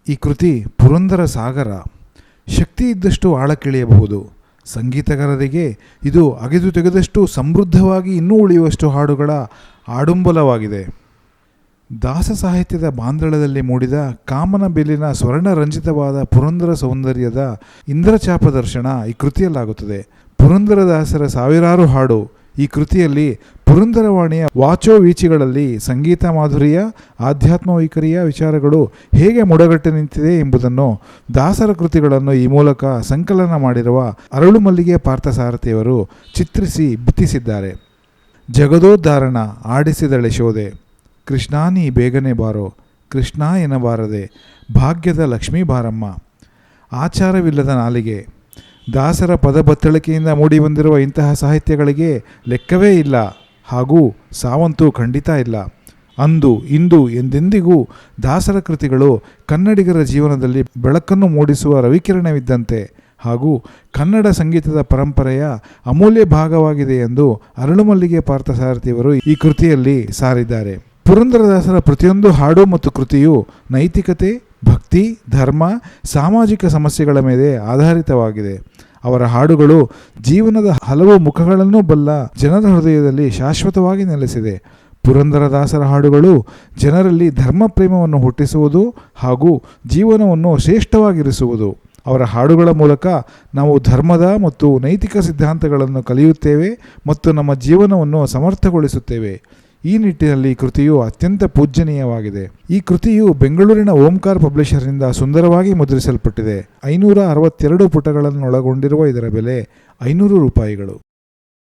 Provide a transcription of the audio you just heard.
ಈ ಕೃತಿ ಪುರಂದರ ಸಾಗರ. ಶಕ್ತಿ ಇದ್ದಷ್ಟು ಆಳಕ್ಕಿಳಿಯಬಹುದು. ಸಂಗೀತಗಾರರಿಗೆ ಇದು ಅಗೆದು ತೆಗೆದಷ್ಟು ಸಮೃದ್ಧವಾಗಿ ಇನ್ನೂ ಉಳಿಯುವಷ್ಟು ಹಾಡುಗಳ ಆಡುಂಬಲವಾಗಿದೆ. ದಾಸ ಸಾಹಿತ್ಯದ ಬಾಂಧಳದಲ್ಲಿ ಮೂಡಿದ ಕಾಮನ ಬೆಲಿನ ಸ್ವರ್ಣರಂಜಿತವಾದ ಪುರಂದರ ಸೌಂದರ್ಯದ ಇಂದ್ರಚಾಪ ದರ್ಶನ ಈ ಕೃತಿಯಲ್ಲಾಗುತ್ತದೆ. ಪುರಂದರದಾಸರ ಸಾವಿರಾರು ಹಾಡು ಈ ಕೃತಿಯಲ್ಲಿ ಪುರಂದರವಾಣಿಯ ವಾಚೋವೀಚಿಗಳಲ್ಲಿ ಸಂಗೀತ ಮಾಧುರ್ಯ, ಆಧ್ಯಾತ್ಮ ವೈಖರಿಯ ವಿಚಾರಗಳು ಹೇಗೆ ಮುಡಗಟ್ಟು ನಿಂತಿದೆ ಎಂಬುದನ್ನು ದಾಸರ ಕೃತಿಗಳನ್ನು ಈ ಮೂಲಕ ಸಂಕಲನ ಮಾಡಿರುವ ಅರಳುಮಲ್ಲಿಗೆ ಪಾರ್ಥಸಾರಥಿಯವರು ಚಿತ್ರಿಸಿ ಬಿತ್ತಿಸಿದ್ದಾರೆ. ಜಗದೋದ್ಧಾರಣ ಆಡಿಸಿದಳೆ ಶೋಧೆ, ಕೃಷ್ಣಾನಿ ಬೇಗನೆ ಬಾರೋ, ಕೃಷ್ಣ ಎನ್ನಬಾರದೆ, ಭಾಗ್ಯದ ಲಕ್ಷ್ಮೀ ಬಾರಮ್ಮ, ಆಚಾರವಿಲ್ಲದ ನಾಲಿಗೆ. ದಾಸರ ಪದಬತ್ತಳಿಕೆಯಿಂದ ಮೂಡಿಬಂದಿರುವ ಇಂತಹ ಸಾಹಿತ್ಯಗಳಿಗೆ ಲೆಕ್ಕವೇ ಇಲ್ಲ, ಹಾಗೂ ಸಾವಂತೂ ಖಂಡಿತ ಇಲ್ಲ. ಅಂದು ಇಂದು ಎಂದೆಂದಿಗೂ ದಾಸರ ಕೃತಿಗಳು ಕನ್ನಡಿಗರ ಜೀವನದಲ್ಲಿ ಬೆಳಕನ್ನು ಮೂಡಿಸುವ ರವಿಕಿರಣವಿದ್ದಂತೆ ಹಾಗೂ ಕನ್ನಡ ಸಂಗೀತದ ಪರಂಪರೆಯ ಅಮೂಲ್ಯ ಭಾಗವಾಗಿದೆ ಎಂದು ಅರಳುಮಲ್ಲಿಗೆ ಪಾರ್ಥಸಾರಥಿಯವರು ಈ ಕೃತಿಯಲ್ಲಿ ಸಾರಿದ್ದಾರೆ. ಪುರಂದರದಾಸರ ಪ್ರತಿಯೊಂದು ಹಾಡು ಮತ್ತು ಕೃತಿಯು ನೈತಿಕತೆ, ಭಕ್ತಿ, ಧರ್ಮ, ಸಾಮಾಜಿಕ ಸಮಸ್ಯೆಗಳ ಮೇಲೆ ಆಧಾರಿತವಾಗಿದೆ. ಅವರ ಹಾಡುಗಳು ಜೀವನದ ಹಲವು ಮುಖಗಳನ್ನು ಬಲ್ಲ ಜನರ ಹೃದಯದಲ್ಲಿ ಶಾಶ್ವತವಾಗಿ ನೆಲೆಸಿದೆ. ಪುರಂದರದಾಸರ ಹಾಡುಗಳು ಜನರಲ್ಲಿ ಧರ್ಮ ಪ್ರೇಮವನ್ನು ಹುಟ್ಟಿಸುವುದು ಹಾಗೂ ಜೀವನವನ್ನು ಶ್ರೇಷ್ಠವಾಗಿರಿಸುವುದು. ಅವರ ಹಾಡುಗಳ ಮೂಲಕ ನಾವು ಧರ್ಮದ ಮತ್ತು ನೈತಿಕ ಸಿದ್ಧಾಂತಗಳನ್ನು ಕಲಿಯುತ್ತೇವೆ ಮತ್ತು ನಮ್ಮ ಜೀವನವನ್ನು ಸಮರ್ಥಗೊಳಿಸುತ್ತೇವೆ. ಈ ನಿಟ್ಟಿನಲ್ಲಿ ಈ ಕೃತಿಯು ಅತ್ಯಂತ ಪೂಜ್ಯನೀಯವಾಗಿದೆ. ಈ ಕೃತಿಯು ಬೆಂಗಳೂರಿನ ಓಂಕಾರ ಪಬ್ಲಿಷರ್ನಿಂದ ಸುಂದರವಾಗಿ ಮುದ್ರಿಸಲ್ಪಟ್ಟಿದೆ. 562 ಪುಟಗಳನ್ನು ಒಳಗೊಂಡಿರುವ ಇದರ ಬೆಲೆ 500 ರೂಪಾಯಿಗಳು.